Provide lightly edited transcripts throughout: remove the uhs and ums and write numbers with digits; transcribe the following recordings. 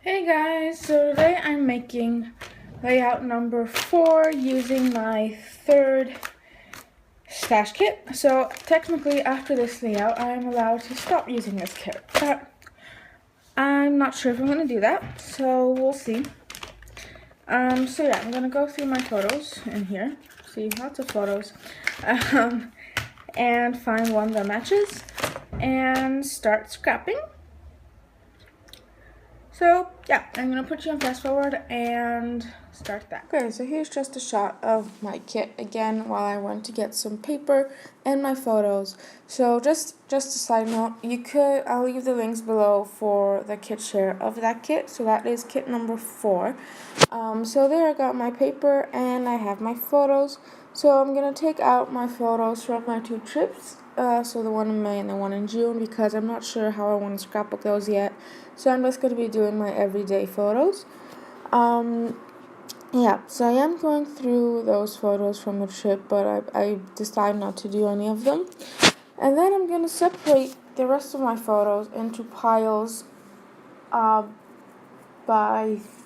Hey guys, so today I'm making layout number 4 using my third stash kit. So technically after this layout I'm allowed to stop using this kit, but I'm not sure if I'm going to do that, so we'll see. So yeah, I'm going to go through my photos in here, see lots of photos, and find one that matches and start scrapping. So yeah, I'm gonna put you on fast forward and start that. Okay, so here's just a shot of my kit again while I went to get some paper and my photos. So just a side note, I'll leave the links below for the kit share of that kit. So that is kit number 4. So there I got my paper and I have my photos. So I'm gonna take out my photos from my 2 trips. So the one in May and the one in June, because I'm not sure how I want to scrapbook those yet. So I'm just going to be doing my everyday photos. Yeah, so I am going through those photos from the trip, but I decided not to do any of them. And then I'm going to separate the rest of my photos into piles, piles.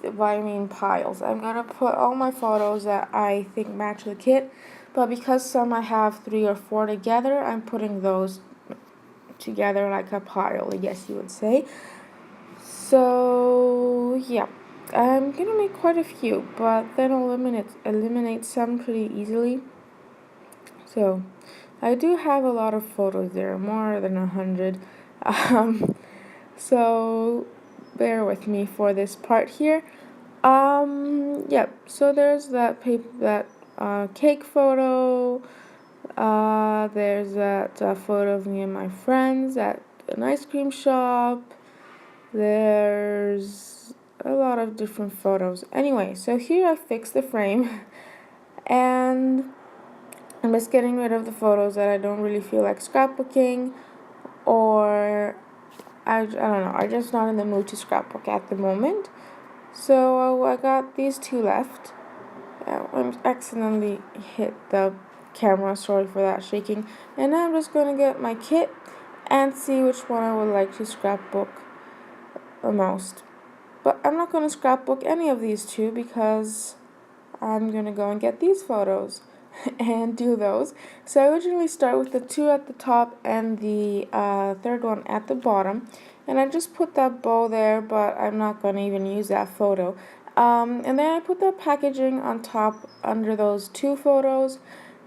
I'm going to put all my photos that I think match the kit, but because some I have 3 or 4 together, I'm putting those together like a pile, I guess you would say. So yeah, I'm gonna make quite a few, but then I'll eliminate some pretty easily. So I do have a lot of photos there, more than 100. So bear with me for this part here. Yeah, so there's that cake photo. There's that photo of me and my friends at an ice cream shop. There's a lot of different photos. Anyway, so here I fixed the frame and I'm just getting rid of the photos that I don't really feel like scrapbooking, or I don't know, I'm just not in the mood to scrapbook at the moment. So I got these 2 left. I accidentally hit the camera, sorry for that shaking. And now I'm just going to get my kit and see which one I would like to scrapbook the most. But I'm not going to scrapbook any of these 2 because I'm going to go and get these photos and do those. So I originally start with the 2 at the top and the third one at the bottom. And I just put that bow there, but I'm not going to even use that photo. And then I put the packaging on top under those 2 photos,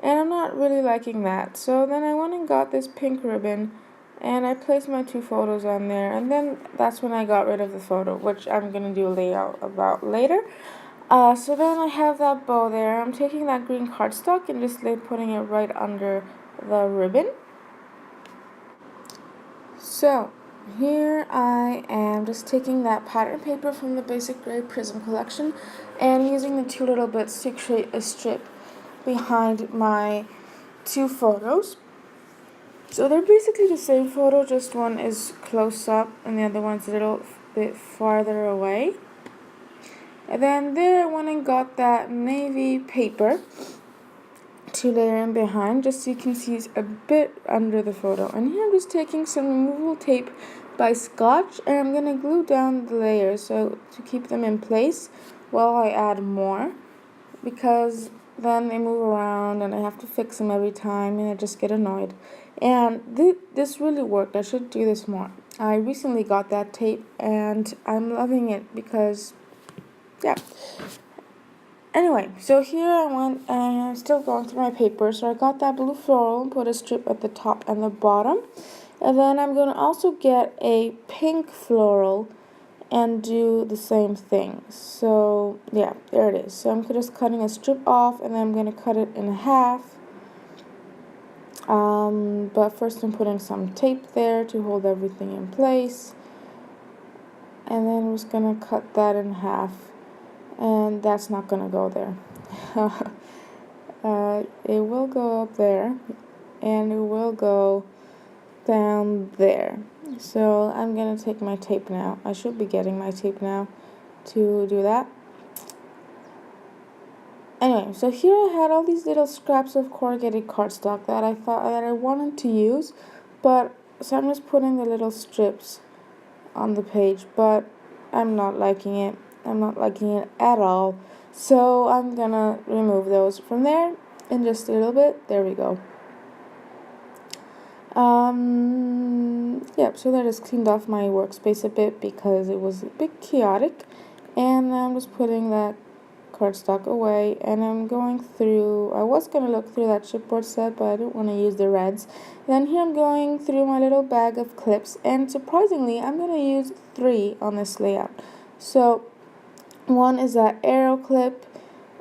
and I'm not really liking that. So then I went and got this pink ribbon, and I placed my 2 photos on there, and then that's when I got rid of the photo, which I'm going to do a layout about later. So then I have that bow there. I'm taking that green cardstock and just putting it right under the ribbon. So here I am just taking that pattern paper from the Basic Gray Prism collection and using the 2 little bits to create a strip behind my 2 photos. So they're basically the same photo, just one is close up and the other one's a little bit farther away. And then there I went and got that navy paper to layer in behind, just so you can see it's a bit under the photo. And here I'm just taking some removable tape by Scotch, and I'm going to glue down the layers so to keep them in place while I add more, because then they move around and I have to fix them every time and I just get annoyed. And this really worked. I should do this more. I recently got that tape and I'm loving it because, yeah. Anyway, so here I went and I'm still going through my paper. So I got that blue floral and put a strip at the top and the bottom. And then I'm going to also get a pink floral and do the same thing. So yeah, there it is. So I'm just cutting a strip off and then I'm going to cut it in half. But first I'm putting some tape there to hold everything in place. And then I'm just going to cut that in half. And that's not going to go there. It will go up there and it will go down there. So I'm going to take my tape now. I should be getting my tape now to do that. Anyway, so here I had all these little scraps of corrugated cardstock that I thought that I wanted to use, but so I'm just putting the little strips on the page, but I'm not liking it. I'm not liking it at all. So I'm gonna remove those from there in just a little bit. There we go. Yeah, so that just cleaned off my workspace a bit because it was a bit chaotic. And I'm just putting that cardstock away, and I'm going through, I was going to look through that chipboard set, but I didn't want to use the reds. Then here I'm going through my little bag of clips, and surprisingly I'm going to use 3 on this layout. So one is that arrow clip,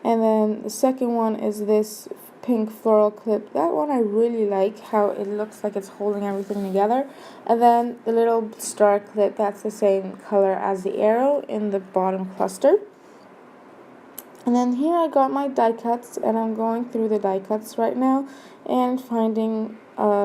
and then the second one is this pink floral clip. That one I really like, how it looks like it's holding everything together. And then the little star clip, that's the same color as the arrow in the bottom cluster. And then here I got my die cuts, and I'm going through the die cuts right now and finding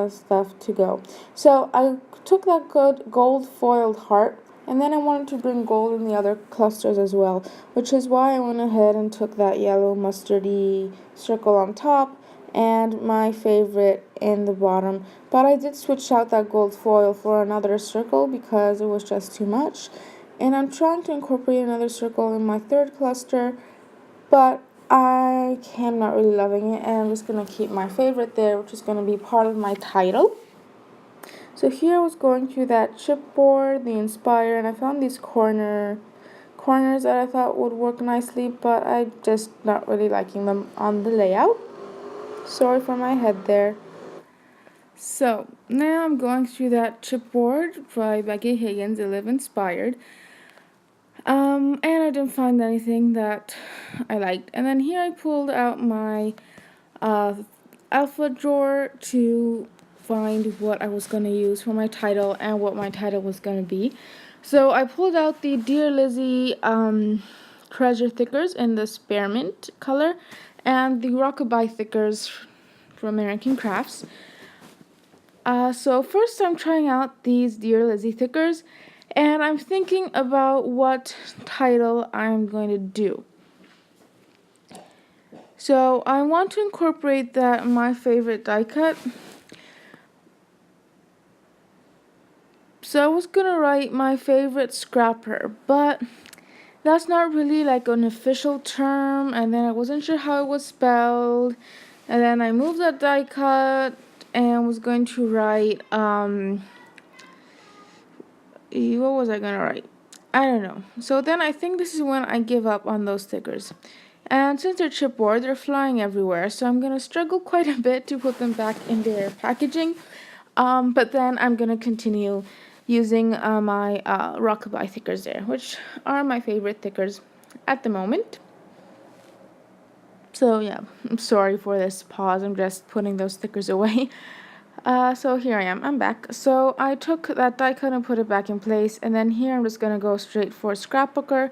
stuff to go. So I took that good gold foiled heart, and then I wanted to bring gold in the other clusters as well, which is why I went ahead and took that yellow mustardy circle on top and my favorite in the bottom. But I did switch out that gold foil for another circle because it was just too much. And I'm trying to incorporate another circle in my third cluster, but I am not really loving it, and I'm just going to keep my favorite there, which is going to be part of my title. So here I was going through that chipboard, the Inspire, and I found these corners that I thought would work nicely, but I just not really liking them on the layout. Sorry for my head there. So now I'm going through that chipboard by Becky Higgins, I Live Inspired. And I didn't find anything that I liked. And then here I pulled out my alpha drawer to find what I was going to use for my title and what my title was going to be. So I pulled out the Dear Lizzie treasure thickers in the spearmint color and the Rockabye thickers from American Crafts. So first I'm trying out these Dear Lizzie thickers, and I'm thinking about what title I'm going to do. So I want to incorporate that my favorite die cut. So I was going to write my favorite scrapper, but that's not really like an official term, and then I wasn't sure how it was spelled. And then I moved that die cut and was going to write, what was I going to write? I don't know. So then I think this is when I give up on those stickers. And since they're chipboard, they're flying everywhere, so I'm going to struggle quite a bit to put them back in their packaging. But then I'm going to continue using my Rockabye thickers there, which are my favorite thickers at the moment. So yeah, I'm sorry for this pause. I'm just putting those stickers away. So here I am. I'm back. So I took that die cut and put it back in place. And then here I'm just going to go straight for Scrapbooker.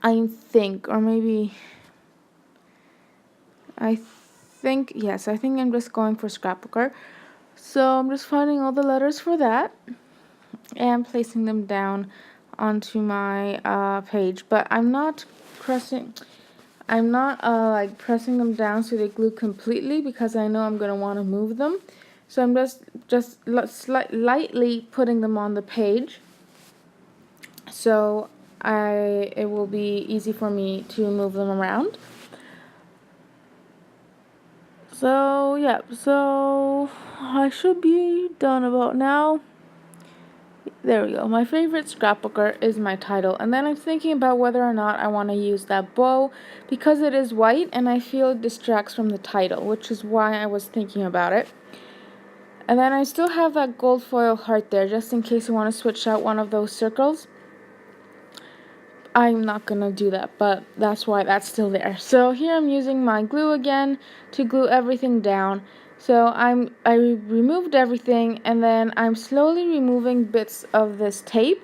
I think, or maybe, yes, I think I'm just going for Scrapbooker. So I'm just finding all the letters for that and placing them down onto my page. But I'm not pressing like pressing them down so they glue completely, because I know I'm going to want to move them. So I'm just lightly putting them on the page, so it will be easy for me to move them around. So yeah, so I should be done about now. There we go. My favorite scrapbooker is my title, and then I'm thinking about whether or not I want to use that bow, because it is white and I feel it distracts from the title, which is why I was thinking about it. And then I still have that gold foil heart there, just in case I want to switch out one of those circles. I'm not gonna do that, but that's why that's still there. So here I'm using my glue again to glue everything down. So I removed everything, and then I'm slowly removing bits of this tape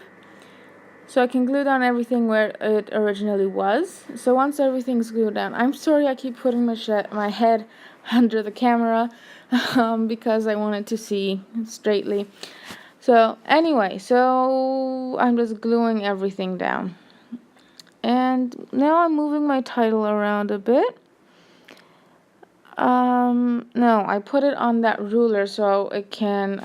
so I can glue down everything where it originally was. So once everything's glued down, I'm sorry I keep putting my head under the camera because I wanted to see straightly. So anyway, so I'm just gluing everything down. And now I'm moving my title around a bit. No, I put it on that ruler so it can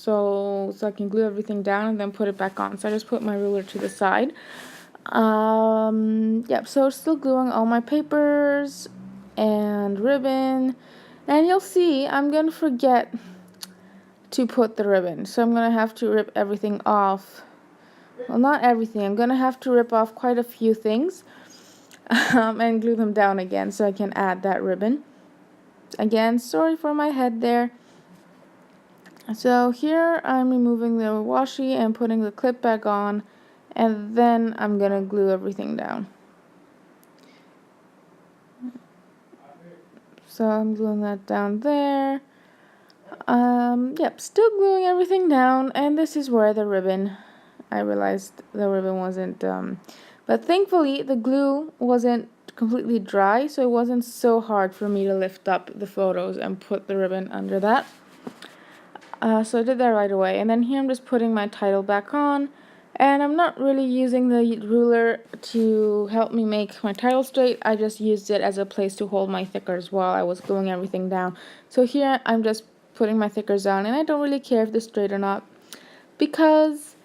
so I can glue everything down and then put it back on. So I just put my ruler to the side. Yep, so still gluing all my papers and ribbon, and you'll see I'm gonna forget to put the ribbon, so I'm gonna have to rip everything off. Well, not everything. I'm gonna have to rip off quite a few things and glue them down again so I can add that ribbon. Again, sorry for my head there. So here I'm removing the washi and putting the clip back on, and then I'm gonna glue everything down. So I'm gluing that down there. Yep, still gluing everything down, and this is where the ribbon, I realized the ribbon wasn't, but thankfully the glue wasn't completely dry, so it wasn't so hard for me to lift up the photos and put the ribbon under that. So I did that right away, and then here I'm just putting my title back on, and I'm not really using the ruler to help me make my title straight. I just used it as a place to hold my thickers while I was gluing everything down. So here I'm just putting my thickers down, and I don't really care if they're straight or not, because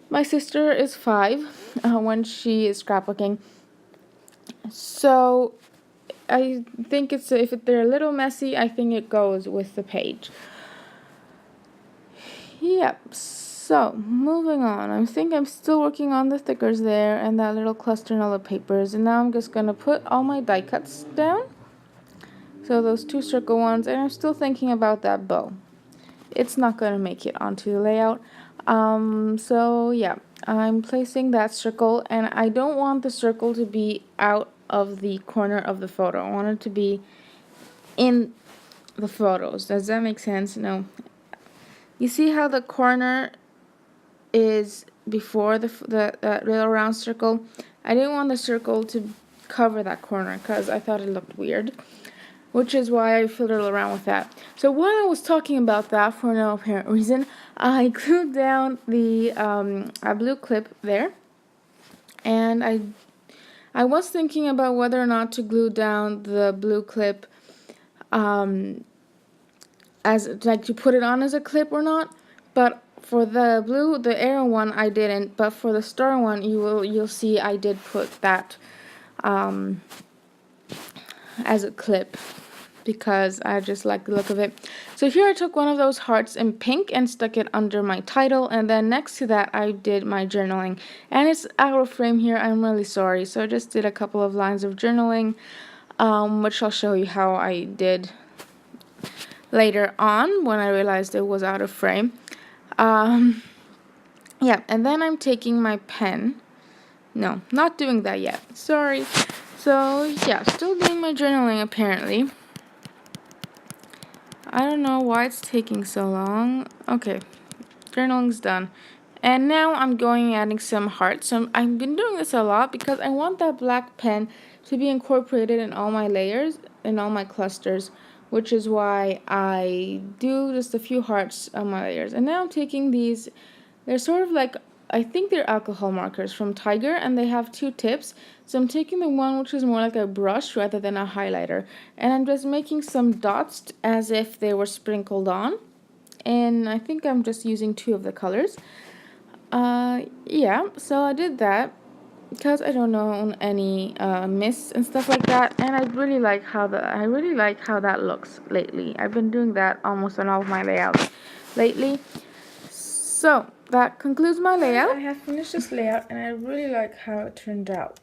my sister is 5 when she is scrapbooking, so I think if they're a little messy, I think it goes with the page. Yep, so moving on. I think I'm still working on the stickers there and that little cluster and all the papers, and now I'm just gonna put all my die cuts down. So those 2 circle ones, and I'm still thinking about that bow. It's not gonna make it onto the layout. So yeah, I'm placing that circle, and I don't want the circle to be out of the corner of the photo. I want it to be in the photos. Does that make sense? No. You see how the corner is before the little round circle? I didn't want the circle to cover that corner because I thought it looked weird, which is why I fiddled around with that. So while I was talking about that for no apparent reason, I glued down the a blue clip there, and I was thinking about whether or not to glue down the blue clip as like to put it on as a clip or not, but for the arrow one I didn't, but for the star one you'll see I did put that as a clip because I just like the look of it. So here I took one of those hearts in pink and stuck it under my title, and then next to that I did my journaling, and it's out of frame here. I'm really sorry, so I just did a couple of lines of journaling, which I'll show you how I did later on when I realized it was out of frame. Yeah, and then I'm taking my pen. No, not doing that yet. Sorry. So yeah, still doing my journaling apparently. I don't know why it's taking so long. Okay, journaling's done. And now I'm going adding some hearts. So I've been doing this a lot because I want that black pen to be incorporated in all my layers, in all my clusters, which is why I do just a few hearts on my layers. And now I'm taking these, they're sort of like, I think they're alcohol markers from Tiger, and they have 2 tips. So I'm taking the one which is more like a brush rather than a highlighter, and I'm just making some dots as if they were sprinkled on. And I think I'm just using 2 of the colors. Yeah, so I did that because I don't know any mists and stuff like that, and I really like how that looks lately. I've been doing that almost on all of my layouts lately. So that concludes my layout. I have finished this layout, and I really like how it turned out.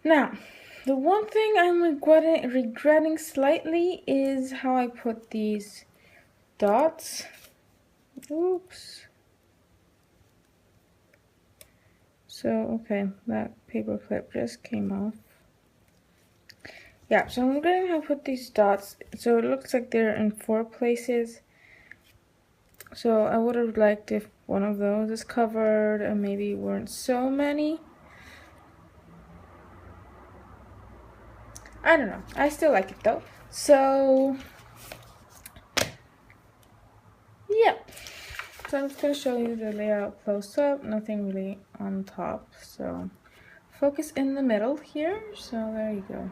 Now, the one thing I'm regretting slightly is how I put these dots. Oops. So, okay, that paper clip just came off. Yeah, so I'm going to put these dots, so it looks like they're in 4 places. So I would have liked if one of those is covered and maybe weren't so many. I don't know. I still like it though. So, yeah. So I'm just going to show you the layout close up. Nothing really on top. So focus in the middle here. So there you go.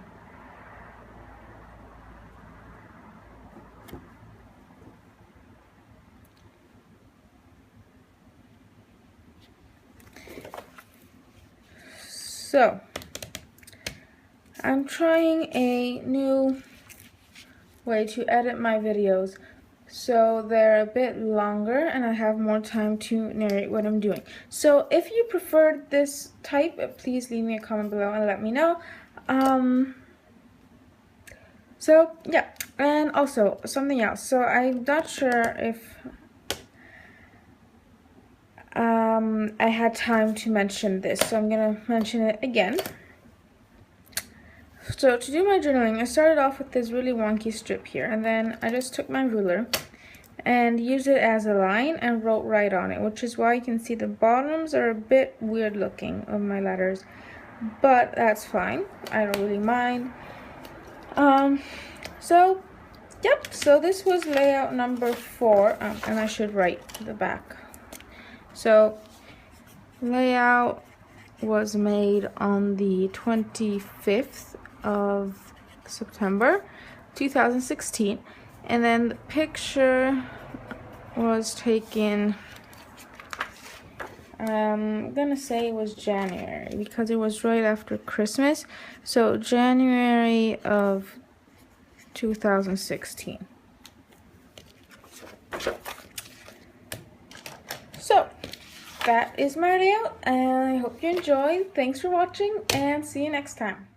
So I'm trying a new way to edit my videos so they're a bit longer and I have more time to narrate what I'm doing. So if you preferred this type, please leave me a comment below and let me know. So yeah, and also something else. So I'm not sure if I had time to mention this, so I'm gonna mention it again. So to do my journaling, I started off with this really wonky strip here, and then I just took my ruler and used it as a line and wrote right on it, which is why you can see the bottoms are a bit weird looking of my letters, but that's fine. I don't really mind. So yep, so this was layout number 4, and I should write the back. So layout was made on the 25th of September 2016, and then the picture was taken, I'm gonna say it was January because it was right after Christmas, so January of 2016. So that is my layout, and I hope you enjoyed. Thanks for watching, and see you next time.